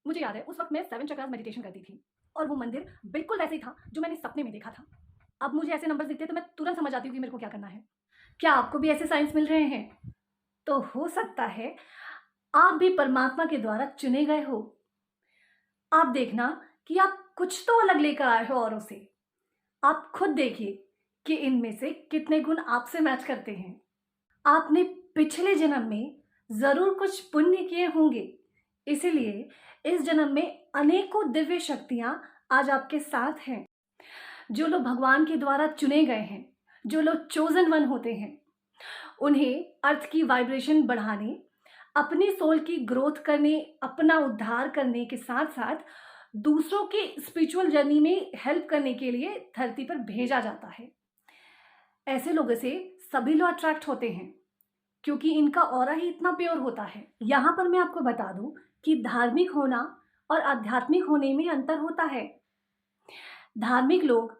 मुझे याद है उस वक्त मैं 7 चक्रास मेडिटेशन करती थी और वो मंदिर बिल्कुल वैसे ही था जो मैंने सपने में देखा था। अब मुझे ऐसे नंबर्स दिखते हैं तो मैं तुरंत समझ आती हूँ कि मेरे को क्या करना है। क्या आपको भी ऐसे साइंस मिल रहे हैं? तो हो सकता है आप भी परमात्मा के द्वारा चुने गए हो। आप देखना कि आप कुछ तो अलग लेकर आए हो औरों से। आप खुद देखिए कि इनमें से कितने गुण आपसे मैच करते हैं। आपने पिछले जन्म में जरूर कुछ पुण्य किए होंगे, इसीलिए इस जन्म में अनेकों दिव्य शक्तियां आज आपके साथ हैं। जो लोग भगवान के द्वारा चुने गए हैं, जो लोग चोजन वन होते हैं, उन्हें अर्थ की वाइब्रेशन बढ़ाने, अपनी सोल की ग्रोथ करने, अपना उद्धार करने के साथ साथ दूसरों की स्पिरिचुअल जर्नी में हेल्प करने के लिए धरती पर भेजा जाता है। ऐसे लोगों से सभी लोग अट्रैक्ट होते हैं क्योंकि इनका ऑरा ही इतना प्योर होता है। यहाँ पर मैं आपको बता दूं कि धार्मिक होना और आध्यात्मिक होने में अंतर होता है। धार्मिक लोग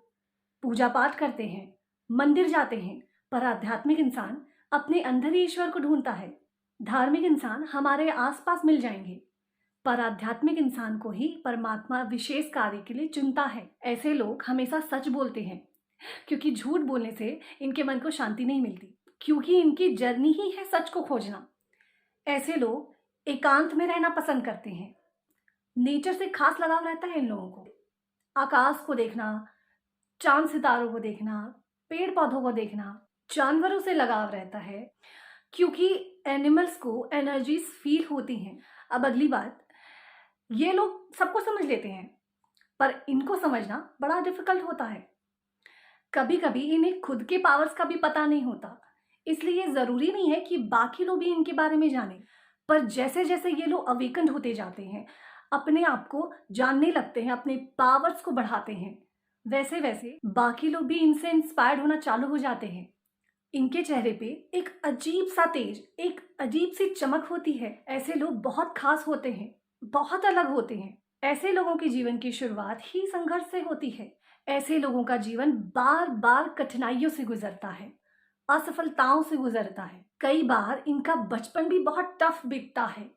पूजा पाठ करते हैं, मंदिर जाते हैं, पर आध्यात्मिक इंसान अपने अंदर ही ईश्वर को ढूंढता है। धार्मिक इंसान हमारे आसपास मिल जाएंगे, पर आध्यात्मिक इंसान को ही परमात्मा विशेष कार्य के लिए चुनता है। ऐसे लोग हमेशा सच बोलते हैं क्योंकि झूठ बोलने से इनके मन को शांति नहीं मिलती, क्योंकि इनकी जर्नी ही है सच को खोजना। ऐसे लोग एकांत में रहना पसंद करते हैं। नेचर से खास लगाव रहता है इन लोगों को। आकाश को देखना, चांद सितारों को देखना, पेड़ पौधों को देखना, जानवरों से लगाव रहता है क्योंकि एनिमल्स को एनर्जीज फील होती हैं। अब अगली बात, ये लोग सबको समझ लेते हैं पर इनको समझना बड़ा डिफिकल्ट होता है। कभी कभी इन्हें खुद के पावर्स का भी पता नहीं होता, इसलिए जरूरी नहीं है कि बाकी लोग भी इनके बारे में जानें। पर जैसे जैसे ये लोग अवेकन्ड होते जाते हैं, अपने आप को जानने लगते हैं, अपने पावर्स को बढ़ाते हैं, वैसे वैसे बाकी लोग भी इनसे इंस्पायर्ड होना चालू हो जाते हैं। इनके चेहरे पे एक अजीब सा तेज, एक अजीब सी चमक होती है। ऐसे लोग बहुत खास होते हैं, बहुत अलग होते हैं। ऐसे लोगों के जीवन की शुरुआत ही संघर्ष से होती है। ऐसे लोगों का जीवन बार बार कठिनाइयों से गुजरता है, असफलताओं से गुजरता है। कई बार इनका बचपन भी बहुत टफ बीतता है।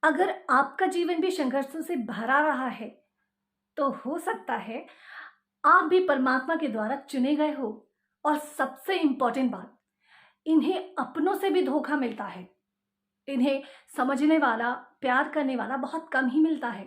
अगर आपका जीवन भी संघर्षों से भरा रहा है तो हो सकता है आप भी परमात्मा के द्वारा चुने गए हो। और सबसे इंपॉर्टेंट बात, इन्हें अपनों से भी धोखा मिलता है। इन्हें समझने वाला, प्यार करने वाला बहुत कम ही मिलता है।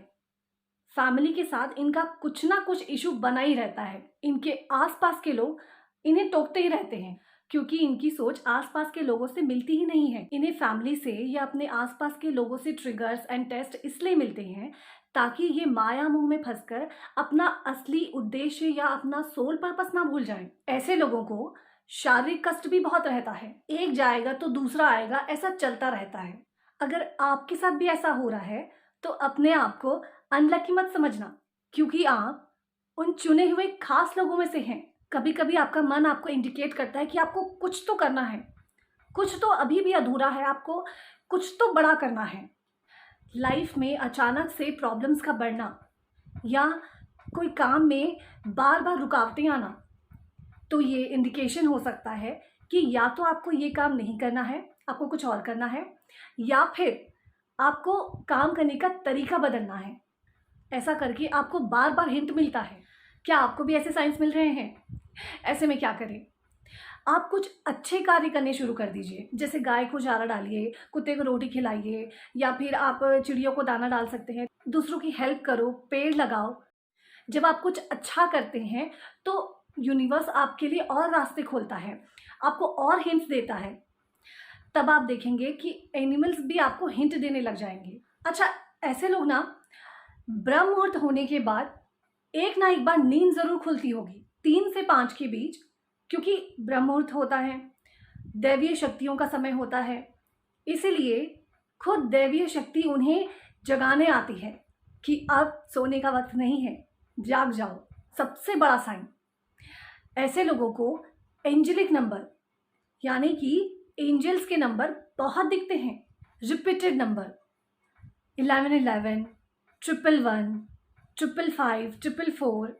फैमिली के साथ इनका कुछ ना कुछ इशू बना ही रहता है। इनके आसपास के लोग इन्हें टोकते ही रहते हैं क्योंकि इनकी सोच आसपास के लोगों से मिलती ही नहीं है। इन्हें फैमिली से या अपने आसपास के लोगों से ट्रिगर्स एंड टेस्ट इसलिए मिलते हैं ताकि ये माया मोह में फंसकर अपना असली उद्देश्य या अपना सोल पर्पस ना भूल जाएं। ऐसे लोगों को शारीरिक कष्ट भी बहुत रहता है। एक जाएगा तो दूसरा आएगा, ऐसा चलता रहता है। अगर आपके साथ भी ऐसा हो रहा है तो अपने आप को अनलकी मत समझना, क्योंकि आप उन चुने हुए खास लोगों में से हैं। कभी कभी आपका मन आपको इंडिकेट करता है कि आपको कुछ तो करना है, कुछ तो अभी भी अधूरा है, आपको कुछ तो बड़ा करना है। लाइफ में अचानक से प्रॉब्लम्स का बढ़ना या कोई काम में बार बार रुकावटें आना, तो ये इंडिकेशन हो सकता है कि या तो आपको ये काम नहीं करना है, आपको कुछ और करना है, या फिर आपको काम करने का तरीका बदलना है। ऐसा करके आपको बार बार हिंट मिलता है। क्या आपको भी ऐसे साइंस मिल रहे हैं? ऐसे में क्या करें? आप कुछ अच्छे कार्य करने शुरू कर दीजिए, जैसे गाय को चारा डालिए, कुत्ते को रोटी खिलाइए, या फिर आप चिड़ियों को दाना डाल सकते हैं। दूसरों की हेल्प करो, पेड़ लगाओ। जब आप कुछ अच्छा करते हैं तो यूनिवर्स आपके लिए और रास्ते खोलता है, आपको और हिंट्स देता है। तब आप देखेंगे कि एनिमल्स भी आपको हिंट देने लग जाएंगे। अच्छा, ऐसे लोग ना ब्रह्म मुहूर्त होने के बाद एक ना एक बार नींद जरूर खुलती होगी, 3 से 5 के बीच, क्योंकि ब्रह्म मुहूर्त होता है, दैवीय शक्तियों का समय होता है। इसीलिए खुद दैवीय शक्ति उन्हें जगाने आती है कि अब सोने का वक्त नहीं है, जाग जाओ। सबसे बड़ा साइन, ऐसे लोगों को एंजेलिक नंबर यानी कि एंजल्स के नंबर बहुत दिखते हैं। रिपीटेड नंबर 1111, 111, 555, 444,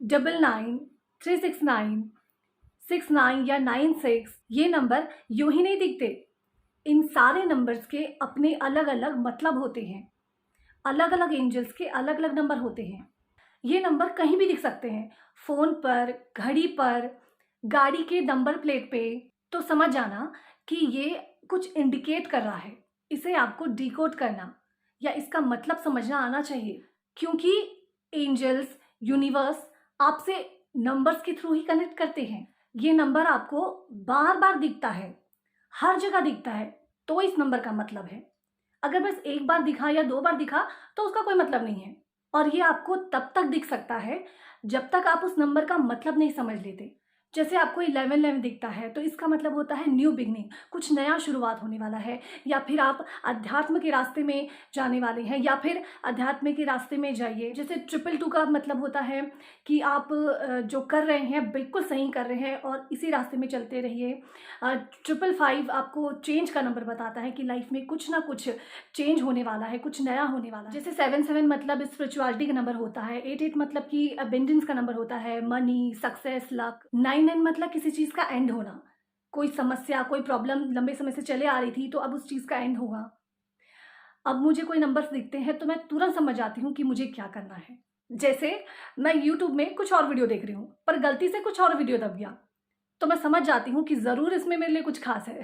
99, 369, 69 या 96, ये नंबर यूं ही नहीं दिखते। इन सारे नंबर्स के अपने अलग अलग मतलब होते हैं। अलग अलग एंजल्स के अलग अलग नंबर होते हैं। ये नंबर कहीं भी दिख सकते हैं, फ़ोन पर, घड़ी पर, गाड़ी के नंबर प्लेट पे। तो समझ जाना कि ये कुछ इंडिकेट कर रहा है। इसे आपको डिकोड करना या इसका मतलब समझना आना चाहिए, क्योंकि एंजल्स, यूनिवर्स आपसे नंबर्स के थ्रू ही कनेक्ट करते हैं। ये नंबर आपको बार बार दिखता है, हर जगह दिखता है, तो इस नंबर का मतलब है। अगर बस एक बार दिखा या 2 बार दिखा तो उसका कोई मतलब नहीं है। और ये आपको तब तक दिख सकता है जब तक आप उस नंबर का मतलब नहीं समझ लेते। जैसे आपको 1111 दिखता है तो इसका मतलब होता है न्यू बिगनिंग, कुछ नया शुरुआत होने वाला है, या फिर आप अध्यात्म के रास्ते में जाने वाले हैं, या फिर अध्यात्म के रास्ते में जाइए। जैसे 222 का मतलब होता है कि आप जो कर रहे हैं बिल्कुल सही कर रहे हैं और इसी रास्ते में चलते रहिए। 555 आपको चेंज का नंबर बताता है कि लाइफ में कुछ ना कुछ चेंज होने वाला है, कुछ नया होने वाला है। जैसे 77 मतलब स्पिरिचुअलिटी का नंबर होता है, 88 मतलब कि अबेंडेंस का नंबर होता है, मनी, सक्सेस, लक। 99 मतलब किसी चीज़ का एंड होना, कोई समस्या, कोई प्रॉब्लम लंबे समय से चले आ रही थी तो अब उस चीज़ का एंड होगा। अब मुझे कोई नंबर्स दिखते हैं तो मैं तुरंत समझ जाती हूँ कि मुझे क्या करना है। जैसे मैं यूट्यूब में कुछ और वीडियो देख रही हूँ पर गलती से कुछ और वीडियो दब गया, तो मैं समझ जाती हूँ कि ज़रूर इसमें मेरे लिए कुछ खास है।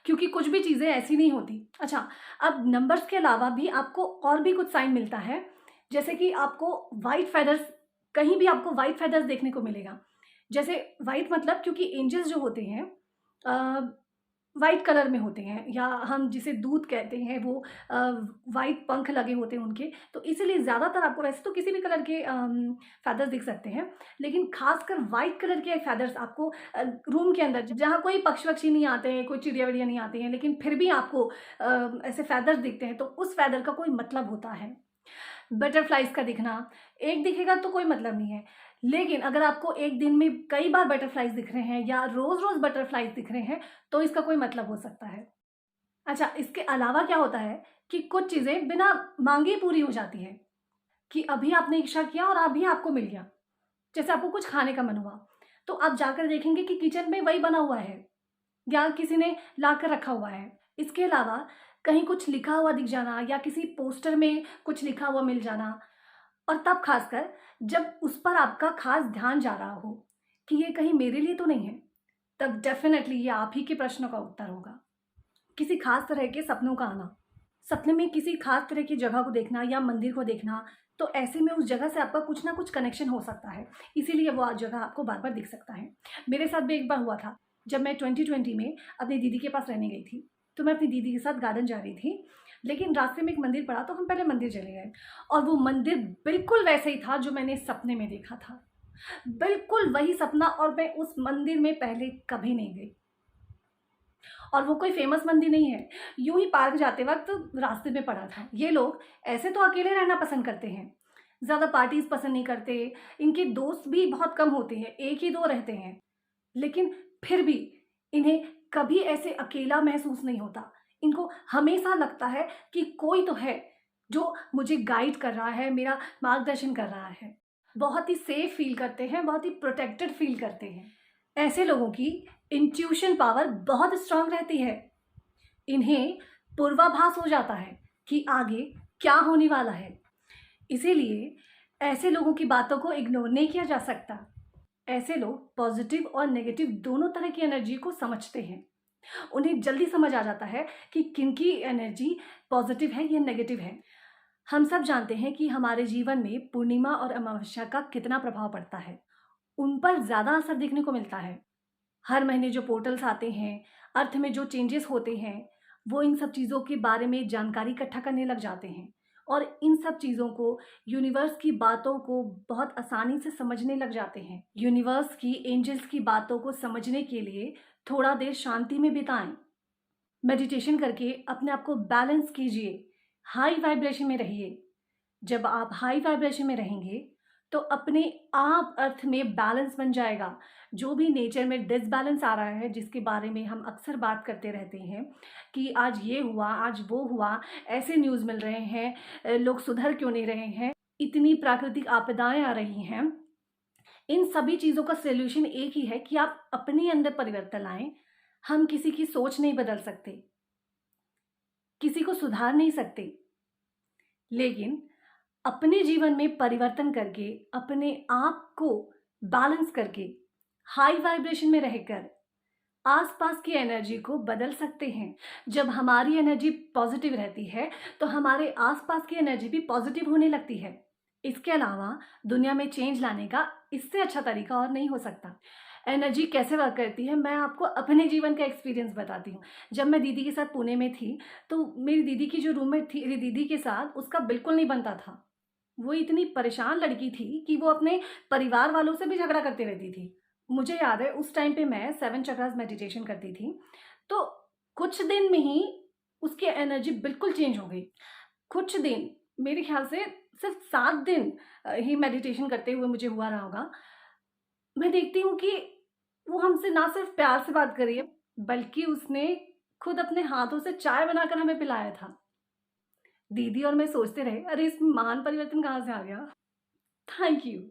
क्योंकि कुछ भी चीज़ें ऐसी नहीं होती। अच्छा, अब नंबर्स के अलावा भी आपको और भी कुछ साइन मिलता है, जैसे कि आपको व्हाइट फेदर्स, कहीं भी आपको व्हाइट फेदर्स देखने को मिलेगा। जैसे व्हाइट मतलब, क्योंकि एंजल्स जो होते हैं व्हाइट कलर में होते हैं, या हम जिसे दूत कहते हैं, वो व्हाइट पंख लगे होते हैं उनके, तो इसीलिए ज़्यादातर आपको, वैसे तो किसी भी कलर के फेदर्स दिख सकते हैं, लेकिन खासकर व्हाइट कलर के फेदर्स आपको रूम के अंदर जहाँ कोई पक्षी वक्षी नहीं आते हैं, कोई चिड़िया विड़िया नहीं आती हैं, लेकिन फिर भी आपको ऐसे फेदर्स दिखते हैं, तो उस फेदर का कोई मतलब होता है। बटरफ्लाइज का दिखना, एक दिखेगा तो कोई मतलब नहीं है, लेकिन अगर आपको एक दिन में कई बार बटरफ्लाइज दिख रहे हैं या रोज रोज बटरफ्लाइज दिख रहे हैं तो इसका कोई मतलब हो सकता है। अच्छा, इसके अलावा क्या होता है कि कुछ चीज़ें बिना मांगे पूरी हो जाती है, कि अभी आपने इच्छा किया और अभी आपको मिल गया। जैसे आपको कुछ खाने का मन हुआ तो आप जाकर देखेंगे कि किचन में वही बना हुआ है या किसी ने ला कर रखा हुआ है। इसके अलावा कहीं कुछ लिखा हुआ दिख जाना या किसी पोस्टर में कुछ लिखा हुआ मिल जाना, और तब खासकर जब उस पर आपका खास ध्यान जा रहा हो कि ये कहीं मेरे लिए तो नहीं है, तब डेफिनेटली ये आप ही के प्रश्नों का उत्तर होगा। किसी खास तरह के सपनों का आना, सपने में किसी खास तरह की जगह को देखना या मंदिर को देखना, तो ऐसे में उस जगह से आपका कुछ ना कुछ कनेक्शन हो सकता है, इसीलिए वो जगह आपको बार बार दिख सकता है। मेरे साथ भी एक बार हुआ था, जब मैं 2020 में अपनी दीदी के पास रहने गई थी, तो मैं अपनी दीदी के साथ गार्डन जा रही थी, लेकिन रास्ते में एक मंदिर पड़ा तो हम पहले मंदिर चले गए, और वो मंदिर बिल्कुल वैसे ही था जो मैंने सपने में देखा था, बिल्कुल वही सपना, और मैं उस मंदिर में पहले कभी नहीं गई। और वो कोई फेमस मंदिर नहीं है, यूं ही पार्क जाते वक्त रास्ते में पड़ा था। ये लोग ऐसे तो अकेले रहना पसंद करते हैं, ज़्यादा पार्टीज पसंद नहीं करते, इनके दोस्त भी बहुत कम होते हैं, एक ही दो रहते हैं, लेकिन फिर भी इन्हें कभी ऐसे अकेला महसूस नहीं होता। इनको हमेशा लगता है कि कोई तो है जो मुझे गाइड कर रहा है, मेरा मार्गदर्शन कर रहा है। बहुत ही सेफ फील करते हैं, बहुत ही प्रोटेक्टेड फील करते हैं। ऐसे लोगों की इंट्यूशन पावर बहुत स्ट्रांग रहती है। इन्हें पूर्वाभास हो जाता है कि आगे क्या होने वाला है, इसीलिए ऐसे लोगों की बातों को इग्नोर नहीं किया जा सकता। ऐसे लोग पॉजिटिव और नेगेटिव दोनों तरह की एनर्जी को समझते हैं। उन्हें जल्दी समझ आ जाता है कि किनकी एनर्जी पॉजिटिव है या नेगेटिव है। हम सब जानते हैं कि हमारे जीवन में पूर्णिमा और अमावस्या का कितना प्रभाव पड़ता है, उन पर ज़्यादा असर देखने को मिलता है। हर महीने जो पोर्टल्स आते हैं, अर्थ में जो चेंजेस होते हैं, वो इन सब चीज़ों के बारे में जानकारी इकट्ठा करने लग जाते हैं, और इन सब चीज़ों को, यूनिवर्स की बातों को बहुत आसानी से समझने लग जाते हैं। यूनिवर्स की, एंजल्स की बातों को समझने के लिए थोड़ा देर शांति में बिताएं। मेडिटेशन करके अपने आप को बैलेंस कीजिए, हाई वाइब्रेशन में रहिए। जब आप हाई वाइब्रेशन में रहेंगे तो अपने आप अर्थ में बैलेंस बन जाएगा। जो भी नेचर में डिसबैलेंस आ रहा है, जिसके बारे में हम अक्सर बात करते रहते हैं कि आज ये हुआ, आज वो हुआ, ऐसे न्यूज़ मिल रहे हैं, लोग सुधर क्यों नहीं रहे हैं, इतनी प्राकृतिक आपदाएं आ रही हैं, इन सभी चीज़ों का सॉल्यूशन एक ही है कि आप अपने अंदर परिवर्तन लाएं। हम किसी की सोच नहीं बदल सकते, किसी को सुधार नहीं सकते, लेकिन अपने जीवन में परिवर्तन करके, अपने आप को बैलेंस करके, हाई वाइब्रेशन में रहकर आसपास की एनर्जी को बदल सकते हैं। जब हमारी एनर्जी पॉजिटिव रहती है तो हमारे आसपास की एनर्जी भी पॉजिटिव होने लगती है। इसके अलावा दुनिया में चेंज लाने का इससे अच्छा तरीका और नहीं हो सकता। एनर्जी कैसे वर्क करती है, मैं आपको अपने जीवन का एक्सपीरियंस बताती हूँ। जब मैं दीदी के साथ पुणे में थी, तो मेरी दीदी की जो रूममेट थी, मेरी दीदी के साथ उसका बिल्कुल नहीं बनता था। वो इतनी परेशान लड़की थी कि वो अपने परिवार वालों से भी झगड़ा करती रहती थी। मुझे याद है उस टाइम पे मैं 7 चक्रास मेडिटेशन करती थी, तो कुछ दिन में ही उसकी एनर्जी बिल्कुल चेंज हो गई। कुछ दिन, मेरे ख्याल से सिर्फ 7 दिन ही मेडिटेशन करते हुए मुझे हुआ रहा होगा। मैं देखती हूँ कि वो हमसे ना सिर्फ प्यार से बात कर रही है, बल्कि उसने खुद अपने हाथों से चाय बनाकर हमें पिलाया था। दीदी और मैं सोचते रहे, अरे इसमें महान परिवर्तन कहाँ से आ गया। Thank you.